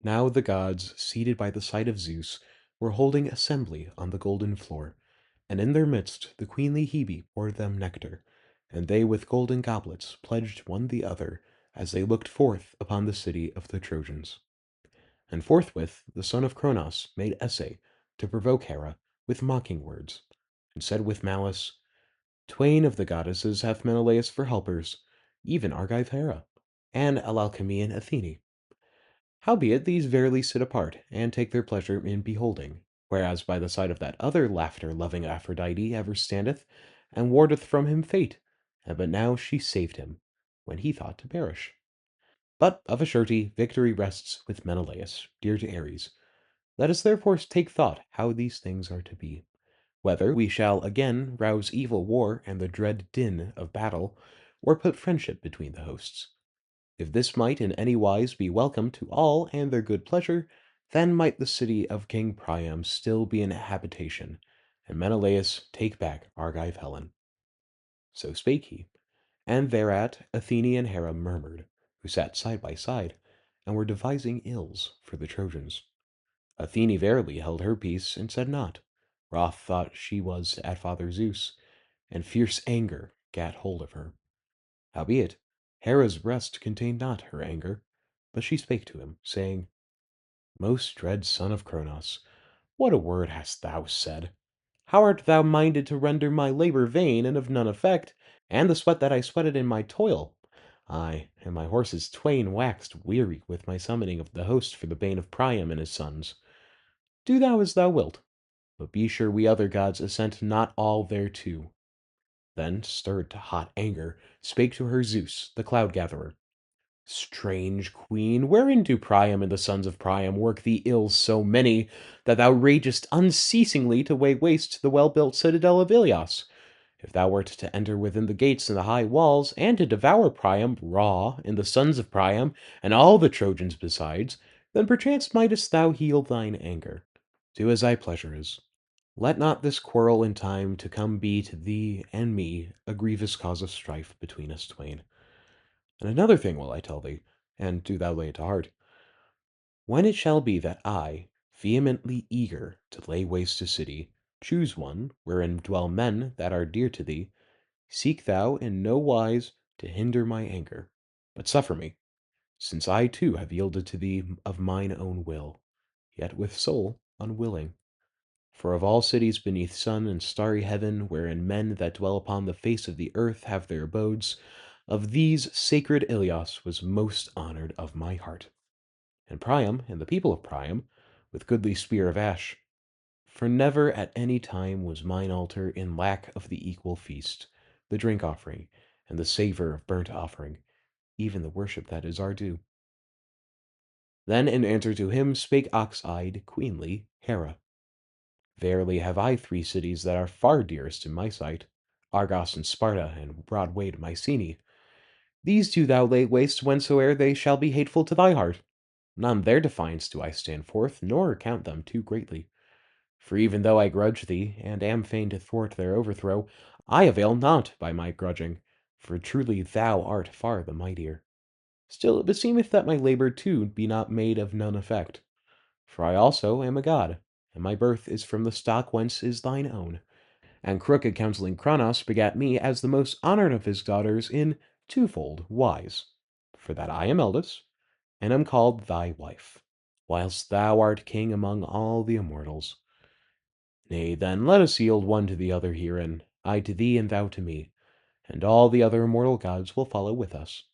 Now the gods, seated by the side of Zeus, were holding assembly on the golden floor, and in their midst the queenly Hebe poured them nectar, and they with golden goblets pledged one the other as they looked forth upon the city of the Trojans. And forthwith the son of Cronos made essay to provoke Hera with mocking words, and said with malice, Twain of the goddesses hath Menelaus for helpers, even Argive Hera, and Alalcamian Athene. Howbeit these verily sit apart, and take their pleasure in beholding, whereas by the side of that other laughter-loving Aphrodite ever standeth, and wardeth from him fate, and but now she saved him, when he thought to perish. But of a surety victory rests with Menelaus, dear to Ares. Let us therefore take thought how these things are to be, whether we shall again rouse evil war and the dread din of battle, or put friendship between the hosts. If this might in any wise be welcome to all and their good pleasure, then might the city of King Priam still be in habitation, and Menelaus take back Argive Helen. So spake he, and thereat Athene and Hera murmured, who sat side by side, and were devising ills for the Trojans. Athene verily held her peace and said not. Wroth thought she was at Father Zeus, and fierce anger gat hold of her. Howbeit, Hera's breast contained not her anger, but she spake to him, saying, Most dread son of Cronos, what a word hast thou said! How art thou minded to render my labour vain and of none effect, and the sweat that I sweated in my toil? Ay, and my horses twain waxed weary with my summoning of the host for the bane of Priam and his sons. Do thou as thou wilt, but be sure we other gods assent not all thereto. Then, stirred to hot anger, spake to her Zeus, the cloud-gatherer. Strange queen, wherein do Priam and the sons of Priam work thee ills so many, that thou ragest unceasingly to lay waste the well-built citadel of Ilias? If thou wert to enter within the gates and the high walls, and to devour Priam raw, and the sons of Priam, and all the Trojans besides, then perchance mightest thou heal thine anger. Do as thy pleasure is. Let not this quarrel in time to come be to thee and me a grievous cause of strife between us twain. And another thing will I tell thee, and do thou lay it to heart. When it shall be that I, vehemently eager to lay waste a city, choose one wherein dwell men that are dear to thee, seek thou in no wise to hinder my anger, but suffer me, since I too have yielded to thee of mine own will, yet with soul unwilling. For of all cities beneath sun and starry heaven, wherein men that dwell upon the face of the earth have their abodes, of these sacred Ilios was most honored of my heart. And Priam, and the people of Priam, with goodly spear of ash. For never at any time was mine altar in lack of the equal feast, the drink offering, and the savour of burnt offering, even the worship that is our due. Then in answer to him spake ox-eyed, queenly Hera. Verily have I 3 cities that are far dearest in my sight, Argos and Sparta, and broad-wayed Mycenae. These do thou lay waste whensoe'er they shall be hateful to thy heart. None their defiance do I stand forth, nor count them too greatly. For even though I grudge thee, and am fain to thwart their overthrow, I avail not by my grudging, for truly thou art far the mightier. Still it beseemeth that my labour too be not made of none effect. For I also am a god, and my birth is from the stock whence is thine own. And crooked counselling Cronos begat me as the most honoured of his daughters in twofold wise, for that I am eldest, and am called thy wife, whilst thou art king among all the immortals. Nay, then, let us yield one to the other herein, I to thee and thou to me, and all the other immortal gods will follow with us.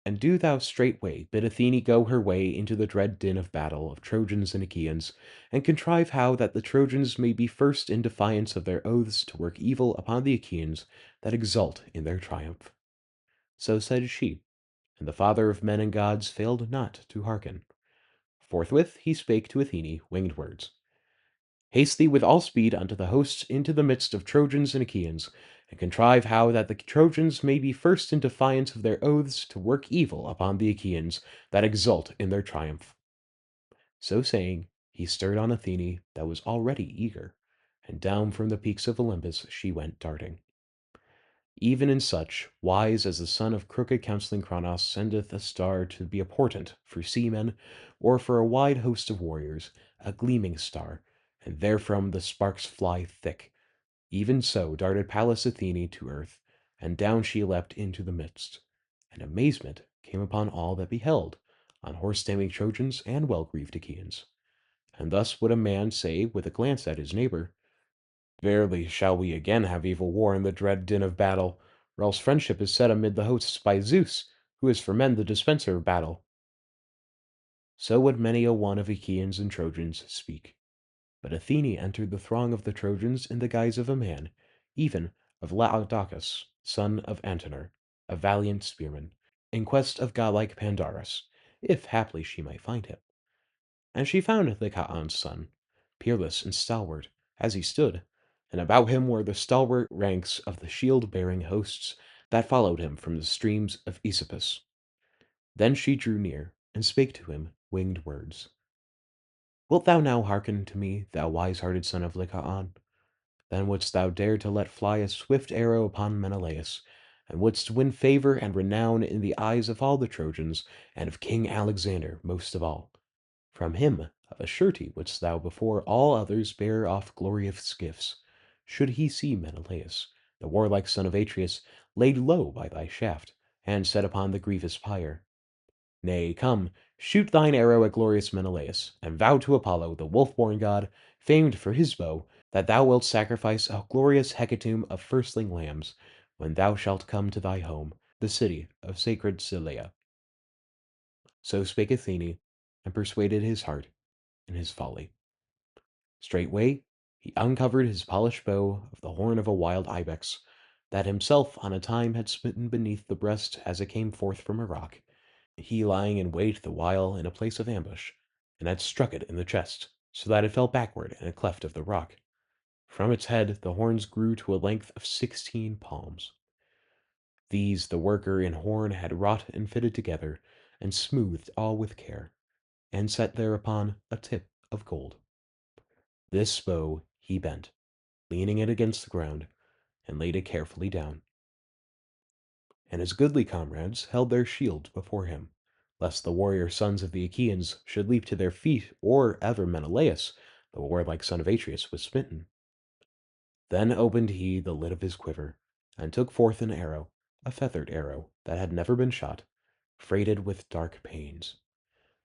And do thou straightway bid Athene go her way into the dread din of battle of Trojans and Achaeans, and contrive how that the Trojans may be first in defiance of their oaths to work evil upon the Achaeans that exult in their triumph. So said she, and the father of men and gods failed not to hearken. Forthwith he spake to Athene winged words. Haste thee with all speed unto the hosts into the midst of Trojans and Achaeans, and contrive how that the Trojans may be first in defiance of their oaths to work evil upon the Achaeans that exult in their triumph. So saying, he stirred on Athene that was already eager, and down from the peaks of Olympus she went darting. Even in such, wise as the son of crooked counseling Cronos sendeth a star to be a portent for seamen, or for a wide host of warriors, a gleaming star, and therefrom the sparks fly thick. Even so darted Pallas Athene to earth, and down she leapt into the midst. And amazement came upon all that beheld, on horse-taming Trojans and well-greaved Achaeans. And thus would a man say with a glance at his neighbor, Verily shall we again have evil war in the dread din of battle, or else friendship is set amid the hosts by Zeus, who is for men the dispenser of battle. So would many a one of Achaeans and Trojans speak. But Athene entered the throng of the Trojans in the guise of a man, even of Laodocus, son of Antenor, a valiant spearman, in quest of godlike Pandarus, if haply she might find him. And she found the Lycaon's son, peerless and stalwart, as he stood, and about him were the stalwart ranks of the shield-bearing hosts that followed him from the streams of Aesopus. Then she drew near, and spake to him winged words. Wilt thou now hearken to me, thou wise-hearted son of Lycaon? Then wouldst thou dare to let fly a swift arrow upon Menelaus, and wouldst win favor and renown in the eyes of all the Trojans, and of King Alexander most of all. From him of a surety wouldst thou before all others bear off glorious gifts, should he see Menelaus, the warlike son of Atreus, laid low by thy shaft, and set upon the grievous pyre. Nay, come, shoot thine arrow at glorious Menelaus, and vow to Apollo, the wolf-born god, famed for his bow, that thou wilt sacrifice a glorious hecatomb of firstling lambs, when thou shalt come to thy home, the city of sacred Celeia. So spake Athene, and persuaded his heart in his folly. Straightway he uncovered his polished bow of the horn of a wild ibex, that himself on a time had smitten beneath the breast as it came forth from a rock, he lying in wait the while in a place of ambush, and had struck it in the chest, so that it fell backward in a cleft of the rock. From its head the horns grew to a length of 16 palms. These the worker in horn had wrought and fitted together, and smoothed all with care, and set thereupon a tip of gold. This bow he bent, leaning it against the ground, and laid it carefully down. And his goodly comrades held their shields before him, lest the warrior sons of the Achaeans should leap to their feet, or ever Menelaus, the warlike son of Atreus, was smitten. Then opened he the lid of his quiver, and took forth an arrow, a feathered arrow that had never been shot, freighted with dark pains.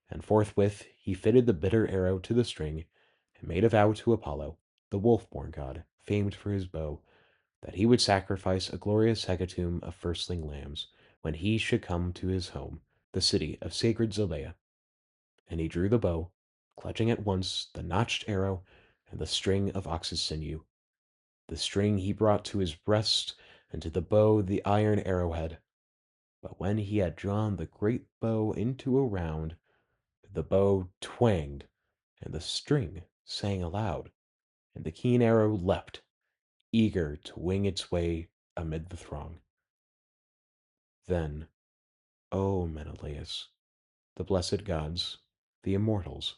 And forthwith he fitted the bitter arrow to the string, and made a vow to Apollo, the wolf-born god, famed for his bow, that he would sacrifice a glorious hecatomb of firstling lambs when he should come to his home, the city of sacred Zelea. And he drew the bow, clutching at once the notched arrow and the string of ox's sinew. The string he brought to his breast, and to the bow the iron arrowhead. But when he had drawn the great bow into a round, the bow twanged, and the string sang aloud, and the keen arrow leapt, eager to wing its way amid the throng. Then, O Menelaus, the blessed gods, the immortals,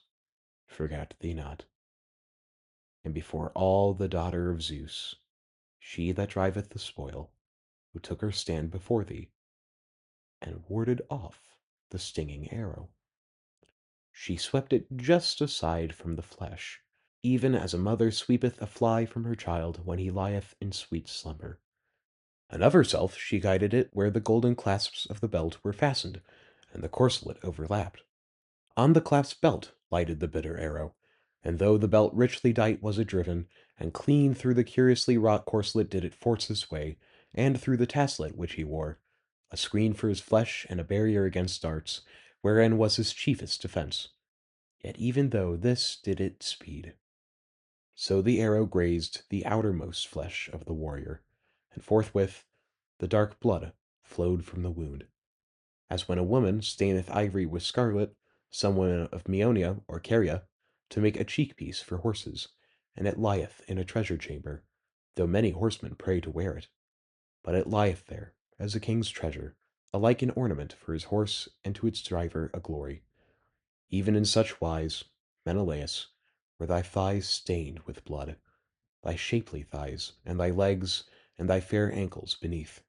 forgot thee not. And before all the daughter of Zeus, she that driveth the spoil, who took her stand before thee, and warded off the stinging arrow, she swept it just aside from the flesh, even as a mother sweepeth a fly from her child when he lieth in sweet slumber. And of herself she guided it where the golden clasps of the belt were fastened, and the corselet overlapped. On the clasped belt lighted the bitter arrow, and though the belt richly dight was it driven, and clean through the curiously wrought corselet did it force its way, and through the taslet which he wore, a screen for his flesh and a barrier against darts, wherein was his chiefest defence. Yet even though this did it speed, so the arrow grazed the outermost flesh of the warrior, and forthwith the dark blood flowed from the wound. As when a woman staineth ivory with scarlet, someone of Meonia or Caria, to make a cheek-piece for horses, and it lieth in a treasure chamber, though many horsemen pray to wear it. But it lieth there, as a king's treasure, alike an ornament for his horse, and to its driver a glory. Even in such wise, Menelaus, were thy thighs stained with blood, thy shapely thighs, and thy legs, and thy fair ankles beneath.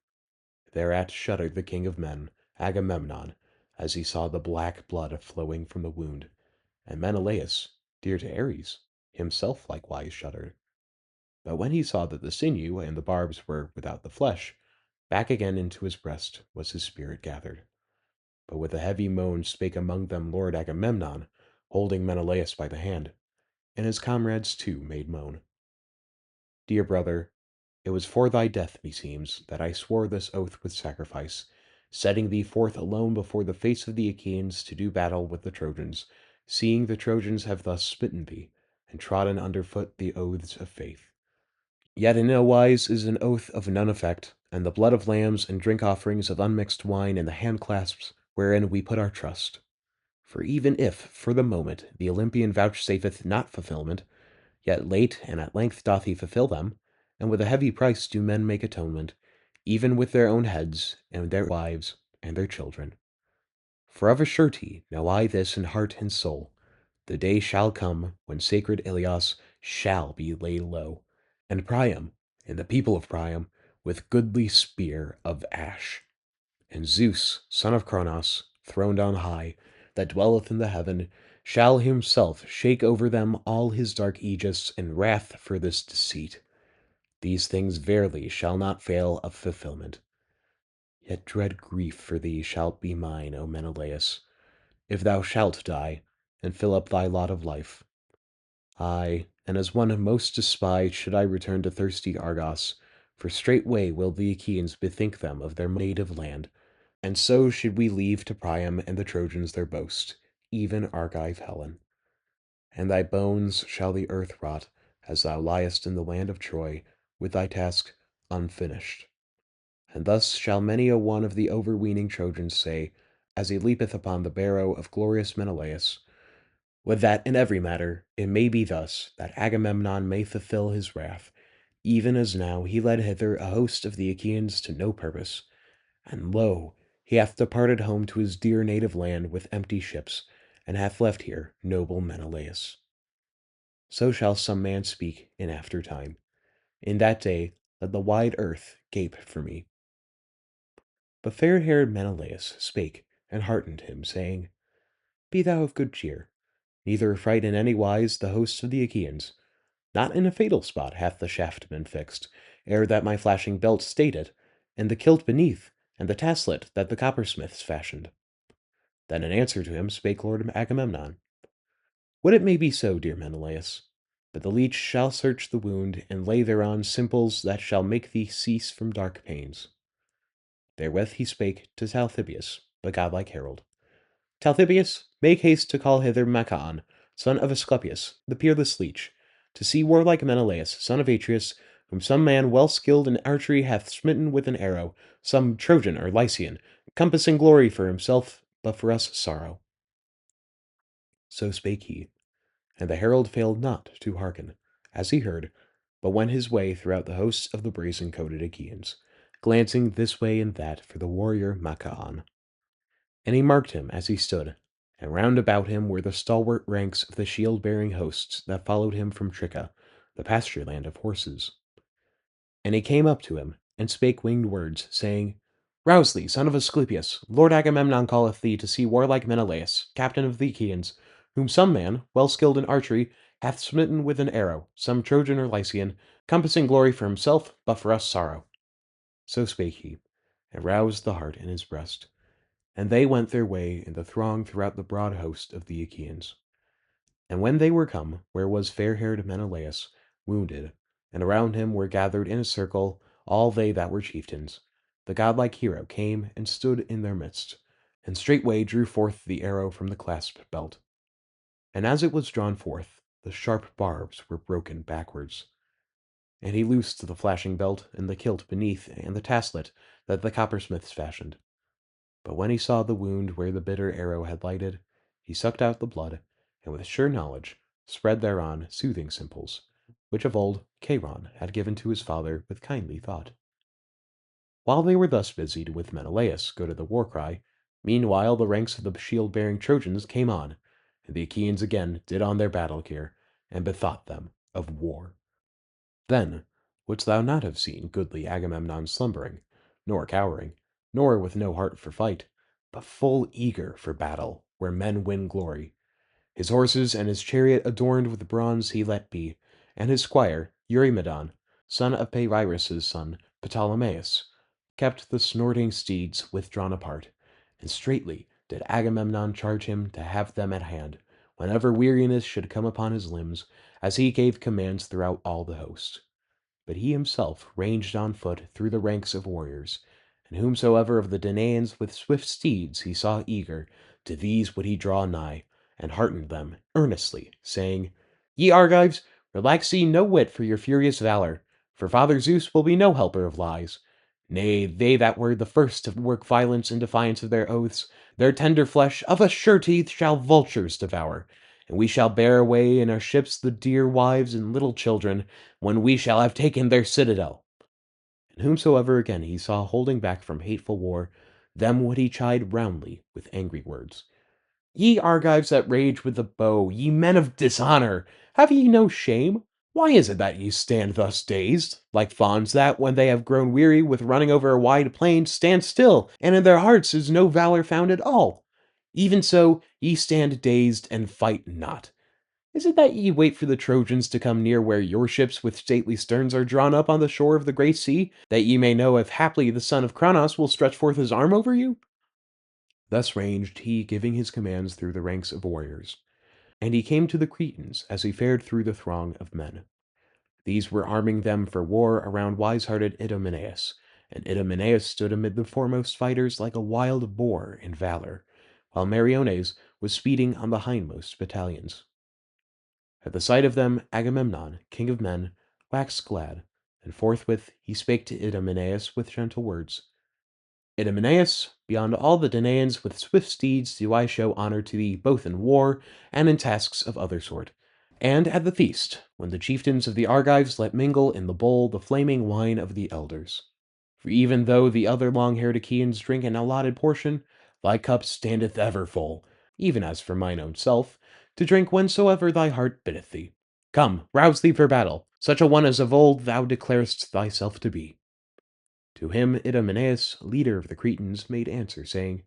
Thereat shuddered the king of men, Agamemnon, as he saw the black blood flowing from the wound, and Menelaus, dear to Ares, himself likewise shuddered. But when he saw that the sinew and the barbs were without the flesh, back again into his breast was his spirit gathered. But with a heavy moan spake among them Lord Agamemnon, holding Menelaus by the hand, and his comrades too made moan. Dear brother, it was for thy death, meseems, that I swore this oath with sacrifice, setting thee forth alone before the face of the Achaeans to do battle with the Trojans, seeing the Trojans have thus smitten thee, and trodden under foot the oaths of faith. Yet in no wise is an oath of none effect, and the blood of lambs and drink offerings of unmixed wine and the handclasps wherein we put our trust. For even if, for the moment, the Olympian vouchsafeth not fulfilment, yet late and at length doth he fulfil them, and with a heavy price do men make atonement, even with their own heads, and their wives, and their children. For of a surety know I this in heart and soul, the day shall come when sacred Ilias shall be laid low, and Priam, and the people of Priam, with goodly spear of ash. And Zeus, son of Cronos, throned on high, that dwelleth in the heaven, shall himself shake over them all his dark aegis in wrath for this deceit. These things verily shall not fail of fulfilment. Yet dread grief for thee shall be mine, O Menelaus, if thou shalt die, and fill up thy lot of life. Ay, and as one most despised should I return to thirsty Argos, for straightway will the Achaeans bethink them of their native land, and so should we leave to Priam and the Trojans their boast, even Argive Helen. And thy bones shall the earth rot, as thou liest in the land of Troy, with thy task unfinished. And thus shall many a one of the overweening Trojans say, as he leapeth upon the barrow of glorious Menelaus, would that in every matter it may be thus, that Agamemnon may fulfill his wrath, even as now he led hither a host of the Achaeans to no purpose. And lo, he hath departed home to his dear native land with empty ships, and hath left here noble Menelaus. So shall some man speak in after time. In that day let the wide earth gape for me. But fair-haired Menelaus spake and heartened him, saying, Be thou of good cheer, neither affright in any wise the hosts of the Achaeans. Not in a fatal spot hath the shaft been fixed, ere that my flashing belt stayed it, and the kilt beneath, and the taslet that the coppersmiths fashioned. Then in answer to him spake Lord Agamemnon, Would it may be so, dear Menelaus, but the leech shall search the wound, and lay thereon simples that shall make thee cease from dark pains. Therewith he spake to Talthybius, the godlike herald. Talthybius, make haste to call hither Machaon, son of Asclepius, the peerless leech, to see warlike Menelaus, son of Atreus, whom some man well skilled in archery hath smitten with an arrow, some Trojan or Lycian, compassing glory for himself, but for us sorrow. So spake he, and the herald failed not to hearken, as he heard, but went his way throughout the hosts of the brazen-coated Achaeans, glancing this way and that for the warrior Machaon. And he marked him as he stood, and round about him were the stalwart ranks of the shield-bearing hosts that followed him from Tricca, the pasture-land of horses. And he came up to him, and spake winged words, saying, Rouse thee, son of Asclepius, Lord Agamemnon calleth thee to see warlike Menelaus, captain of the Achaeans, whom some man, well skilled in archery, hath smitten with an arrow, some Trojan or Lycian, compassing glory for himself, but for us sorrow. So spake he, and roused the heart in his breast. And they went their way in the throng throughout the broad host of the Achaeans. And when they were come where was fair-haired Menelaus, wounded, and around him were gathered in a circle all they that were chieftains, the godlike hero came and stood in their midst, and straightway drew forth the arrow from the clasped belt. And as it was drawn forth, the sharp barbs were broken backwards. And he loosed the flashing belt and the kilt beneath and the taslet that the coppersmiths fashioned. But when he saw the wound where the bitter arrow had lighted, he sucked out the blood, and with sure knowledge spread thereon soothing simples, which of old Cheiron had given to his father with kindly thought. While they were thus busied with Menelaus go to the war cry, meanwhile the ranks of the shield-bearing Trojans came on, and the Achaeans again did on their battle gear, and bethought them of war. Then wouldst thou not have seen goodly Agamemnon slumbering, nor cowering, nor with no heart for fight, but full eager for battle, where men win glory. His horses and his chariot adorned with bronze he let be, and his squire, Eurymedon, son of Peiras's son, Ptolemaeus, kept the snorting steeds withdrawn apart, and straightly did Agamemnon charge him to have them at hand, whenever weariness should come upon his limbs, as he gave commands throughout all the host. But he himself ranged on foot through the ranks of warriors, and whomsoever of the Danaans with swift steeds he saw eager, to these would he draw nigh, and heartened them earnestly, saying, Ye Argives, relax ye no whit for your furious valor, for Father Zeus will be no helper of lies. Nay, they that were the first to work violence in defiance of their oaths, their tender flesh of a surety shall vultures devour, and we shall bear away in our ships the dear wives and little children, when we shall have taken their citadel. And whomsoever again he saw holding back from hateful war, them would he chide roundly with angry words. Ye Argives that rage with the bow, ye men of dishonor, have ye no shame? Why is it that ye stand thus dazed, like fawns that, when they have grown weary with running over a wide plain, stand still, and in their hearts is no valor found at all? Even so, ye stand dazed and fight not. Is it that ye wait for the Trojans to come near where your ships with stately sterns are drawn up on the shore of the great sea, that ye may know if haply the son of Cronos will stretch forth his arm over you? Thus ranged he, giving his commands through the ranks of warriors. And he came to the Cretans as he fared through the throng of men. These were arming them for war around wise-hearted Idomeneus, and Idomeneus stood amid the foremost fighters like a wild boar in valor, while Meriones was speeding on the hindmost battalions. At the sight of them, Agamemnon, king of men, waxed glad, and forthwith he spake to Idomeneus with gentle words. Idomeneus, beyond all the Danaans with swift steeds do I show honor to thee both in war and in tasks of other sort. And at the feast, when the chieftains of the Argives let mingle in the bowl the flaming wine of the elders. For even though the other long-haired Achaeans drink an allotted portion, thy cup standeth ever full, even as for mine own self, to drink whensoever thy heart biddeth thee. Come, rouse thee for battle, such a one as of old thou declarest thyself to be. To him Idomeneus, leader of the Cretans, made answer, saying,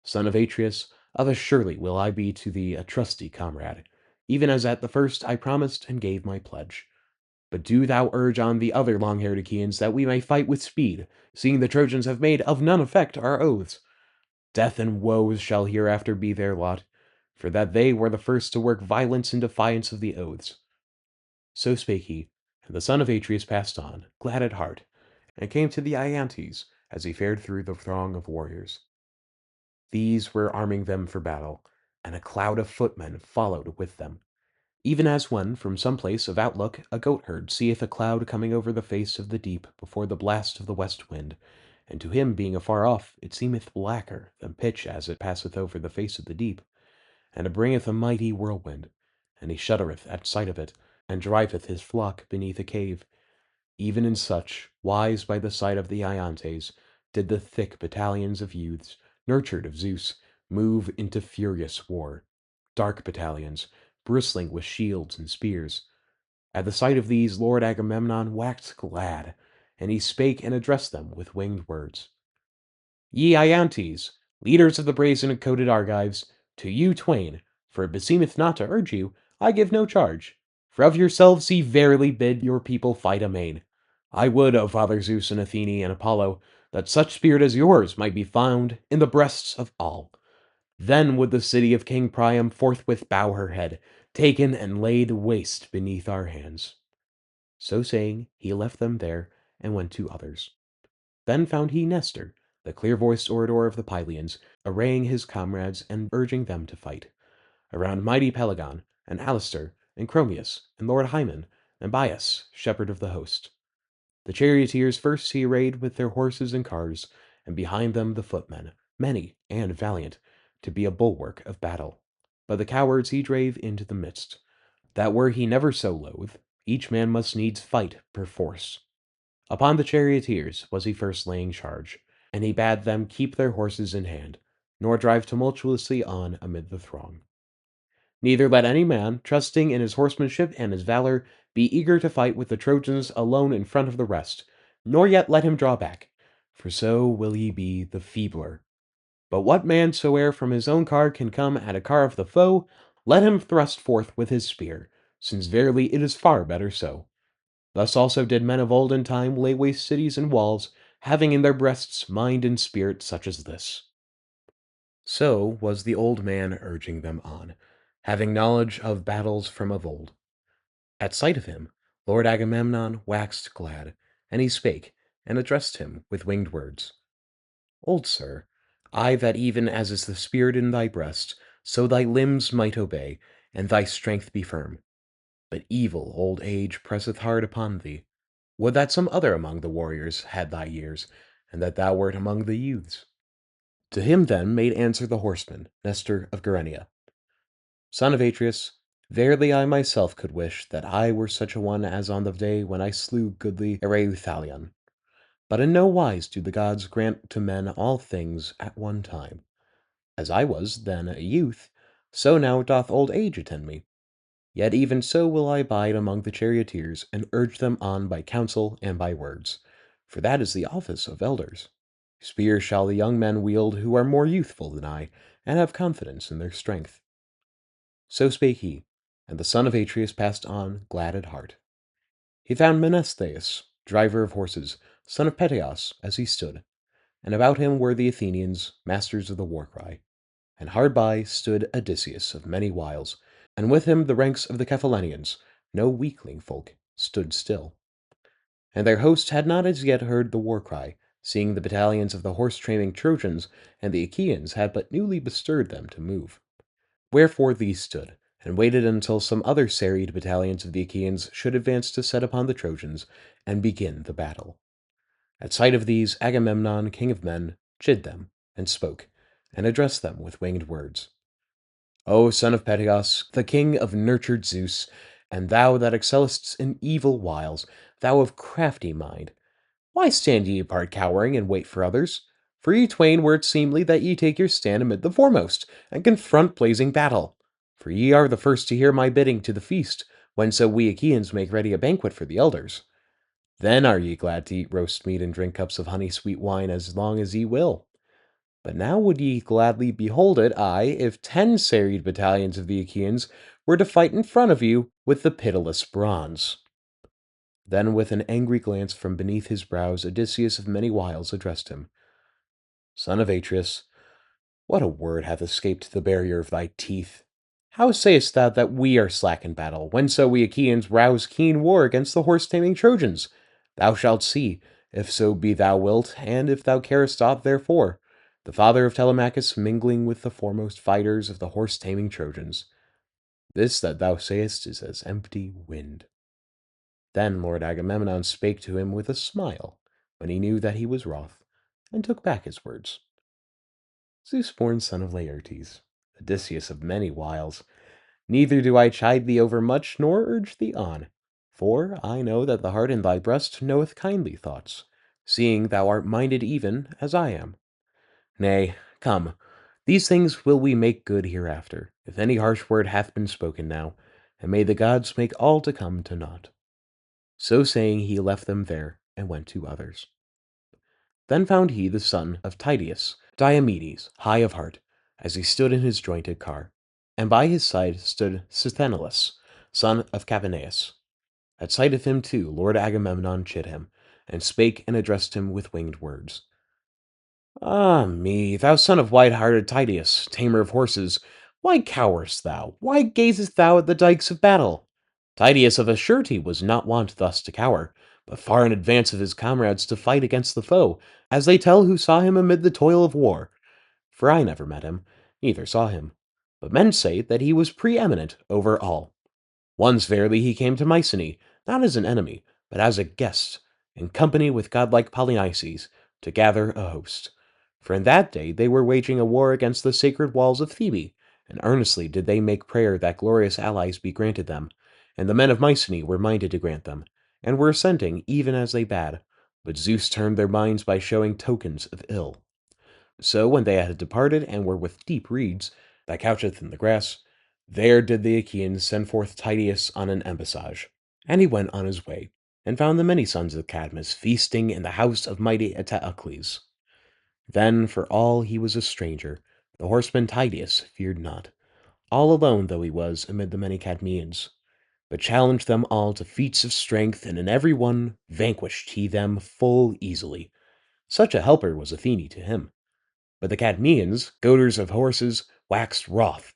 Son of Atreus, of a surely will I be to thee a trusty comrade, even as at the first I promised and gave my pledge. But do thou urge on the other long-haired Achaeans that we may fight with speed, seeing the Trojans have made of none effect our oaths. Death and woes shall hereafter be their lot, for that they were the first to work violence in defiance of the oaths. So spake he, and the son of Atreus passed on, glad at heart, and came to the Iantes as he fared through the throng of warriors. These were arming them for battle, and a cloud of footmen followed with them, even as when, from some place of outlook, a goatherd seeth a cloud coming over the face of the deep before the blast of the west wind, and to him being afar off it seemeth blacker than pitch as it passeth over the face of the deep, and it bringeth a mighty whirlwind, and he shuddereth at sight of it, and driveth his flock beneath a cave. Even in such, wise by the side of the Iantes, did the thick battalions of youths, nurtured of Zeus, move into furious war. Dark battalions, bristling with shields and spears. At the sight of these, Lord Agamemnon waxed glad, and he spake and addressed them with winged words. Ye Iantes, leaders of the brazen-coated Argives, to you twain, for it beseemeth not to urge you, I give no charge. For of yourselves ye verily bid your people fight amain. I would, O Father Zeus and Athene and Apollo, that such spirit as yours might be found in the breasts of all. Then would the city of King Priam forthwith bow her head, taken and laid waste beneath our hands. So saying, he left them there and went to others. Then found he Nestor, the clear-voiced orator of the Pylians, arraying his comrades and urging them to fight. Around mighty Pelagon, and Alastor, and Chromius, and Lord Hymen, and Bias, shepherd of the host. The charioteers first he arrayed with their horses and cars, and behind them the footmen, many and valiant, to be a bulwark of battle. But the cowards he drave into the midst, that were he never so loath, each man must needs fight perforce. Upon the charioteers was he first laying charge, and he bade them keep their horses in hand, nor drive tumultuously on amid the throng. Neither let any man, trusting in his horsemanship and his valor, be eager to fight with the Trojans alone in front of the rest, nor yet let him draw back. for so will ye be the feebler. But what man soe'er from his own car can come at a car of the foe, let him thrust forth with his spear, since verily it is far better so. Thus also did men of olden time lay waste cities and walls, having in their breasts mind and spirit such as this. So was the old man urging them on, having knowledge of battles from of old. At sight of him, Lord Agamemnon waxed glad, and he spake, and addressed him with winged words. Old sir, I that even as is the spirit in thy breast, so thy limbs might obey, and thy strength be firm. But evil old age presseth hard upon thee. Would that some other among the warriors had thy years, and that thou wert among the youths. To him then made answer the horseman, Nestor of Gerenia. Son of Atreus, verily I myself could wish that I were such a one as on the day when I slew goodly Ereuthalion. But in no wise do the gods grant to men all things at one time. As I was then a youth, so now doth old age attend me. Yet even so will I abide among the charioteers, and urge them on by counsel and by words. For that is the office of elders. Spears shall the young men wield who are more youthful than I, and have confidence in their strength. So spake he, and the son of Atreus passed on, glad at heart. He found Menelaus, driver of horses, son of Peteos, as he stood, and about him were the Athenians, masters of the war cry. And hard by stood Odysseus of many wiles, and with him the ranks of the Cephallenians, no weakling folk, stood still. And their host had not as yet heard the war cry, seeing the battalions of the horse-training Trojans and the Achaeans had but newly bestirred them to move. Wherefore these stood, and waited until some other serried battalions of the Achaeans should advance to set upon the Trojans, and begin the battle. At sight of these, Agamemnon, king of men, chid them, and spoke, and addressed them with winged words. O son of Peteos, the king of nurtured Zeus, and thou that excellest in evil wiles, thou of crafty mind, why stand ye apart cowering, and wait for others? For ye twain were it seemly that ye take your stand amid the foremost, and confront blazing battle. For ye are the first to hear my bidding to the feast, when so we Achaeans make ready a banquet for the elders. Then are ye glad to eat roast meat and drink cups of honey-sweet wine as long as ye will. But now would ye gladly behold it, aye, if 10 serried battalions of the Achaeans were to fight in front of you with the pitiless bronze. Then with an angry glance from beneath his brows, Odysseus of many wiles addressed him. Son of Atreus, what a word hath escaped the barrier of thy teeth? How sayest thou that we are slack in battle, when so we Achaeans rouse keen war against the horse-taming Trojans? Thou shalt see, if so be thou wilt, and if thou carest aught therefore, the father of Telemachus mingling with the foremost fighters of the horse-taming Trojans. This that thou sayest is as empty wind. Then Lord Agamemnon spake to him with a smile, when he knew that he was wroth, and took back his words. Zeus-born son of Laertes, Odysseus of many wiles, neither do I chide thee overmuch, nor urge thee on, for I know that the heart in thy breast knoweth kindly thoughts, seeing thou art minded even as I am. Nay, come, these things will we make good hereafter, if any harsh word hath been spoken now, and may the gods make all to come to naught. So saying, he left them there, and went to others. Then found he the son of Tydeus, Diomedes, high of heart, as he stood in his jointed car, and by his side stood Sthenelus, son of Capaneus. At sight of him too, Lord Agamemnon chid him, and spake and addressed him with winged words. Ah me, thou son of wide-hearted Tydeus, tamer of horses, why cowerest thou? Why gazest thou at the dykes of battle? Tydeus of a surety was not wont thus to cower, but far in advance of his comrades to fight against the foe, as they tell who saw him amid the toil of war. For I never met him, neither saw him, but men say that he was preeminent over all. Once verily he came to Mycenae, not as an enemy, but as a guest, in company with godlike Polynices, to gather a host. For in that day they were waging a war against the sacred walls of Thebe, and earnestly did they make prayer that glorious allies be granted them. And the men of Mycenae were minded to grant them, and were assenting even as they bade. But Zeus turned their minds by showing tokens of ill. So when they had departed, and were with deep reeds, that coucheth in the grass, there did the Achaeans send forth Tydeus on an embassage, and he went on his way, and found the many sons of Cadmus feasting in the house of mighty Eteocles. Then, for all he was a stranger, the horseman Tydeus feared not, all alone though he was amid the many Cadmeans, but challenged them all to feats of strength, and in every one vanquished he them full easily. Such a helper was Athene to him. But the Cadmeans, goaders of horses, waxed wroth,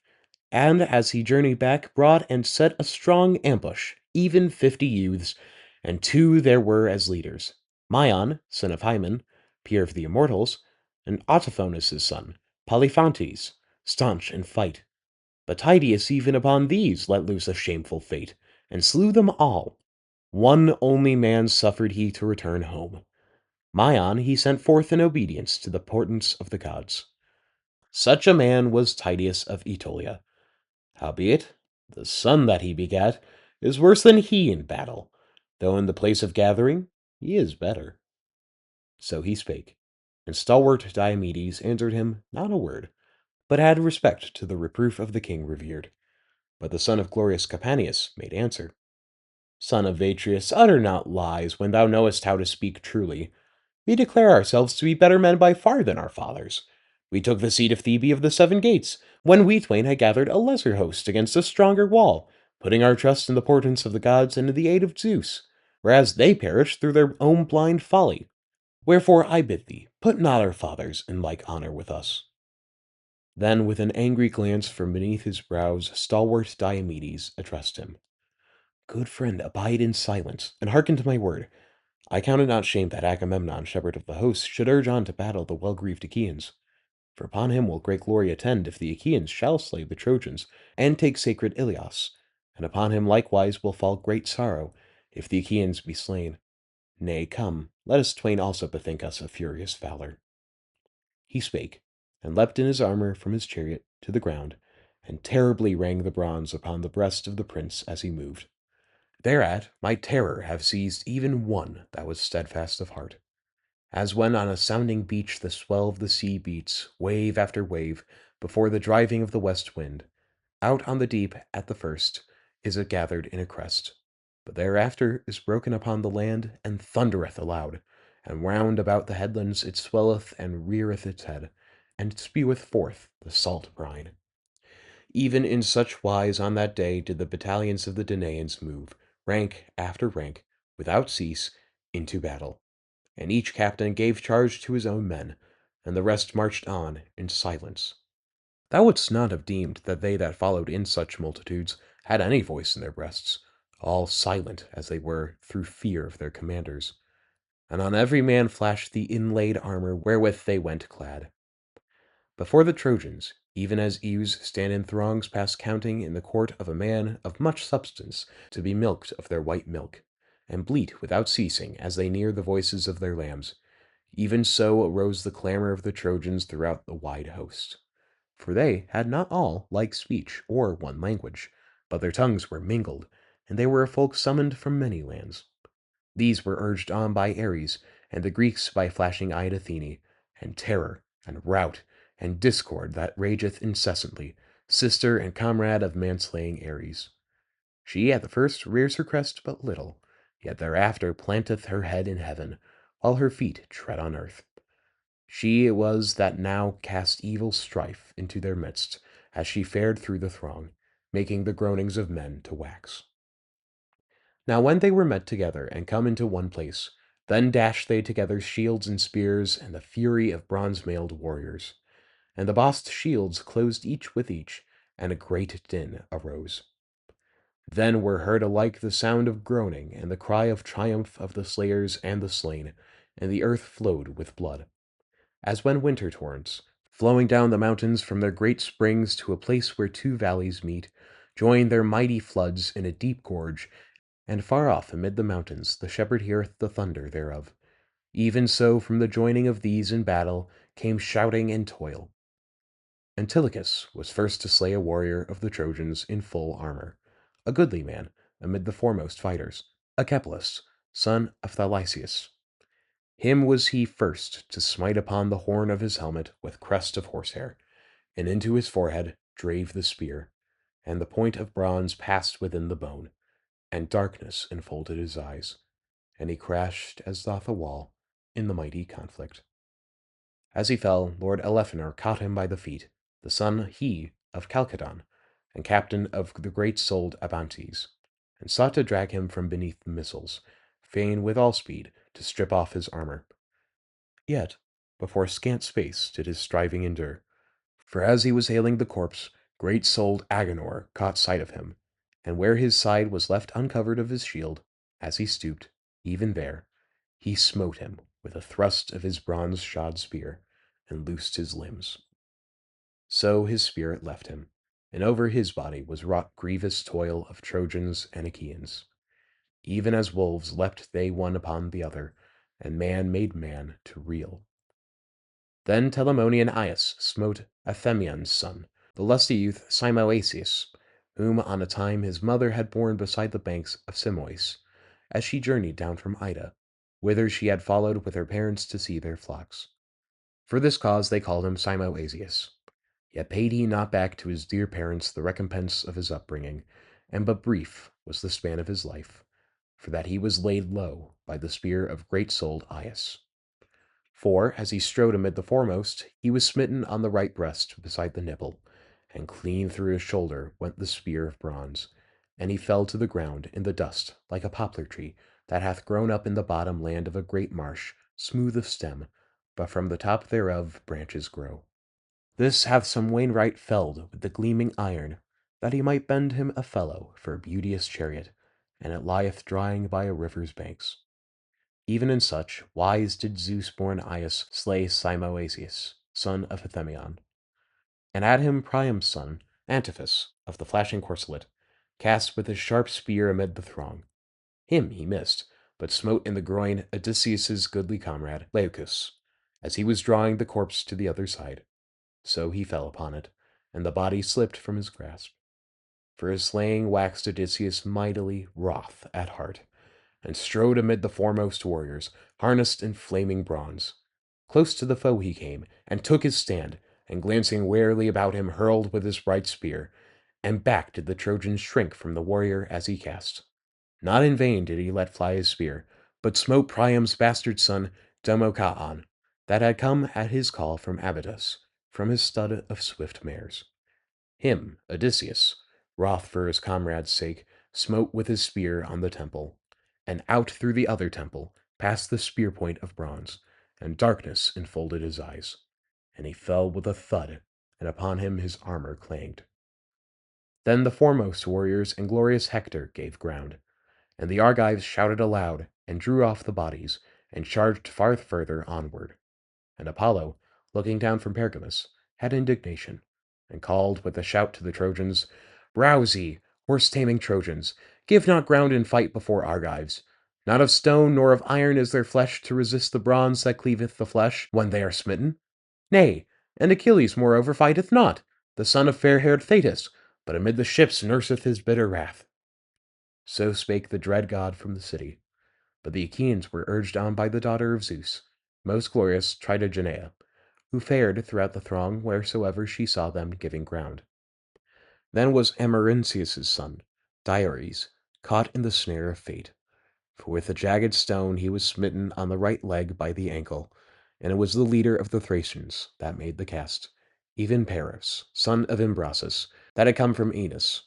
and as he journeyed back, brought and set a strong ambush, even 50 youths, and two there were as leaders, Maon, son of Hymen, peer of the immortals, and Autophonus' son, Polyphontes, staunch in fight. But Tydeus even upon these let loose a shameful fate, and slew them all. One only man suffered he to return home. Maon he sent forth in obedience to the portents of the gods. Such a man was Tydeus of Aetolia. Howbeit, the son that he begat is worse than he in battle, though in the place of gathering he is better. So he spake, and stalwart Diomedes answered him not a word, but had respect to the reproof of the king revered. But the son of glorious Capaneus made answer, Son of Atreus, utter not lies when thou knowest how to speak truly. We declare ourselves to be better men by far than our fathers. We took the seat of Thebe of the seven gates, when we twain had gathered a lesser host against a stronger wall, putting our trust in the portents of the gods and in the aid of Zeus, whereas they perished through their own blind folly. Wherefore I bid thee, put not our fathers in like honor with us. Then, with an angry glance from beneath his brows, stalwart Diomedes addressed him. Good friend, abide in silence, and hearken to my word. I count it not shame that Agamemnon, shepherd of the host, should urge on to battle the well-grieved Achaeans. For upon him will great glory attend if the Achaeans shall slay the Trojans, and take sacred Ilias, and upon him likewise will fall great sorrow, if the Achaeans be slain. Nay, come, let us twain also bethink us of furious valor. He spake, and leapt in his armor from his chariot to the ground, and terribly rang the bronze upon the breast of the prince as he moved. Thereat might terror have seized even one that was steadfast of heart. As when on a sounding beach the swell of the sea beats, wave after wave, before the driving of the west wind, out on the deep at the first is it gathered in a crest, but thereafter is broken upon the land, and thundereth aloud, and round about the headlands it swelleth and reareth its head, and speweth forth the salt brine. Even in such wise on that day did the battalions of the Danaans move, rank after rank, without cease, into battle. And each captain gave charge to his own men, and the rest marched on in silence. Thou wouldst not have deemed that they that followed in such multitudes had any voice in their breasts, all silent as they were through fear of their commanders. And on every man flashed the inlaid armor wherewith they went clad. Before the Trojans, even as ewes stand in throngs past counting in the court of a man of much substance to be milked of their white milk, and bleat without ceasing as they near the voices of their lambs, even so arose the clamor of the Trojans throughout the wide host. For they had not all like speech or one language, but their tongues were mingled, and they were a folk summoned from many lands. These were urged on by Ares, and the Greeks by flashing-eyed Athene, and terror, and rout, and discord that rageth incessantly, sister and comrade of manslaying Ares. She at the first rears her crest but little, yet thereafter planteth her head in heaven, while her feet tread on earth. She it was that now cast evil strife into their midst, as she fared through the throng, making the groanings of men to wax. Now when they were met together and come into one place, then dashed they together shields and spears and the fury of bronze-mailed warriors. And the bossed shields closed each with each, and a great din arose. Then were heard alike the sound of groaning and the cry of triumph of the slayers and the slain, and the earth flowed with blood. As when winter torrents, flowing down the mountains from their great springs to a place where two valleys meet, join their mighty floods in a deep gorge, and far off amid the mountains the shepherd heareth the thunder thereof. Even so from the joining of these in battle came shouting and toil. Antilochus was first to slay a warrior of the Trojans in full armor, a goodly man amid the foremost fighters, Echepolus, son of Thalysius. Him was he first to smite upon the horn of his helmet with crest of horsehair, and into his forehead drave the spear, and the point of bronze passed within the bone, and darkness enfolded his eyes. and he crashed as doth a wall in the mighty conflict. As he fell, Lord Elephenor caught him by the feet, the son he of Chalcedon, and captain of the great-souled Abantes, and sought to drag him from beneath the missiles, fain with all speed to strip off his armor. Yet, before scant space did his striving endure, for as he was hailing the corpse, great-souled Agenor caught sight of him, and where his side was left uncovered of his shield, as he stooped, even there, he smote him with a thrust of his bronze-shod spear, and loosed his limbs. So his spirit left him, and over his body was wrought grievous toil of Trojans and Achaeans. Even as wolves leapt they one upon the other, and man made man to reel. Then Telamonian Aias smote Athemion's son, the lusty youth Simoeisius, whom on a time his mother had borne beside the banks of Simois, as she journeyed down from Ida, whither she had followed with her parents to see their flocks. For this cause they called him Simoeisius. Yet paid he not back to his dear parents the recompense of his upbringing, and but brief was the span of his life, for that he was laid low by the spear of great-souled Aias. For, as he strode amid the foremost, he was smitten on the right breast beside the nipple, and clean through his shoulder went the spear of bronze, and he fell to the ground in the dust like a poplar tree that hath grown up in the bottom land of a great marsh, smooth of stem, but from the top thereof branches grow. This hath some Wainwright felled with the gleaming iron, that he might bend him a felloe for a beauteous chariot, and it lieth drying by a river's banks. Even in such wise did Zeus-born Aias slay Simoeisius, son of Athenion. And at him Priam's son, Antiphus, of the flashing corselet, cast with his sharp spear amid the throng. Him he missed, but smote in the groin Odysseus's goodly comrade, Leucus, as he was drawing the corpse to the other side. So he fell upon it, and the body slipped from his grasp. For his slaying waxed Odysseus mightily wroth at heart, and strode amid the foremost warriors, harnessed in flaming bronze. Close to the foe he came, and took his stand, and glancing warily about him hurled with his bright spear, and back did the Trojans shrink from the warrior as he cast. Not in vain did he let fly his spear, but smote Priam's bastard son Demochaon, that had come at his call from Abydos, from his stud of swift mares. Him Odysseus, wroth for his comrade's sake, smote with his spear on the temple, and out through the other temple, past the spear point of bronze, and darkness enfolded his eyes, and he fell with a thud, and upon him his armor clanged. Then the foremost warriors and glorious Hector gave ground, and the Argives shouted aloud, and drew off the bodies, and charged far further onward. And Apollo, looking down from Pergamus, had indignation, and called with a shout to the Trojans, Rouse ye, horse-taming Trojans, give not ground in fight before Argives. Not of stone nor of iron is their flesh to resist the bronze that cleaveth the flesh when they are smitten. Nay, and Achilles moreover fighteth not, the son of fair-haired Thetis, but amid the ships nurseth his bitter wrath. So spake the dread god from the city. But the Achaeans were urged on by the daughter of Zeus, most glorious Tritonea, who fared throughout the throng wheresoever she saw them giving ground. Then was Amarynceus' son, Diores, caught in the snare of fate, for with a jagged stone he was smitten on the right leg by the ankle, and it was the leader of the Thracians that made the cast, even Paris, son of Imbrasus, that had come from Aenus.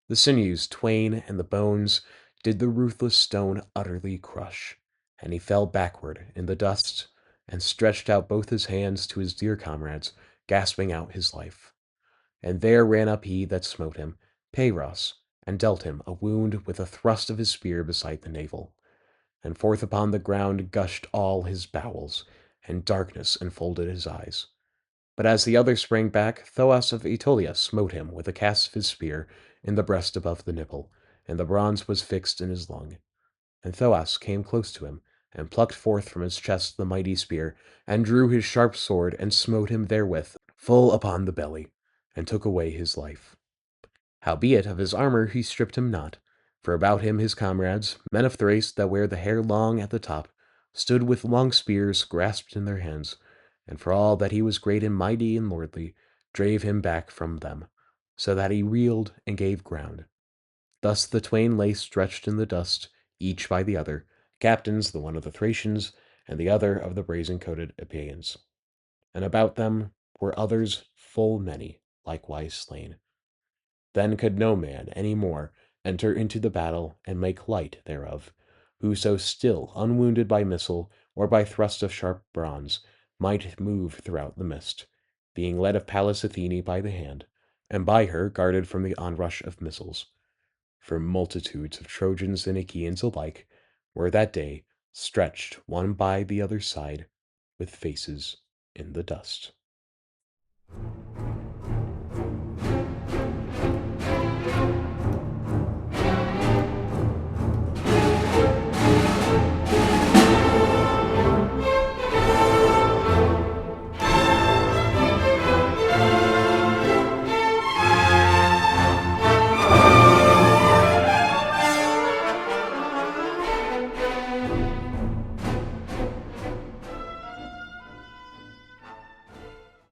The sinews twain and the bones did the ruthless stone utterly crush, and he fell backward in the dust, and stretched out both his hands to his dear comrades, gasping out his life. And there ran up he that smote him, Peiros, and dealt him a wound with a thrust of his spear beside the navel. And forth upon the ground gushed all his bowels, and darkness enfolded his eyes. But as the other sprang back, Thoas of Aetolia smote him with a cast of his spear in the breast above the nipple, and the bronze was fixed in his lung. And Thoas came close to him, and plucked forth from his chest the mighty spear, and drew his sharp sword, and smote him therewith full upon the belly, and took away his life. Howbeit of his armor he stripped him not, for about him his comrades, men of Thrace that wear the hair long at the top, stood with long spears grasped in their hands, and for all that he was great and mighty and lordly, drave him back from them, so that he reeled and gave ground. Thus the twain lay stretched in the dust, each by the other, captains, the one of the Thracians, and the other of the brazen-coated Achaeans. And about them were others full many, likewise slain. Then could no man any more enter into the battle and make light thereof, whoso still, unwounded by missile or by thrust of sharp bronze, might move throughout the mist, being led of Pallas Athene by the hand, and by her guarded from the onrush of missiles. For multitudes of Trojans and Achaeans alike were that day stretched one by the other side, with faces in the dust.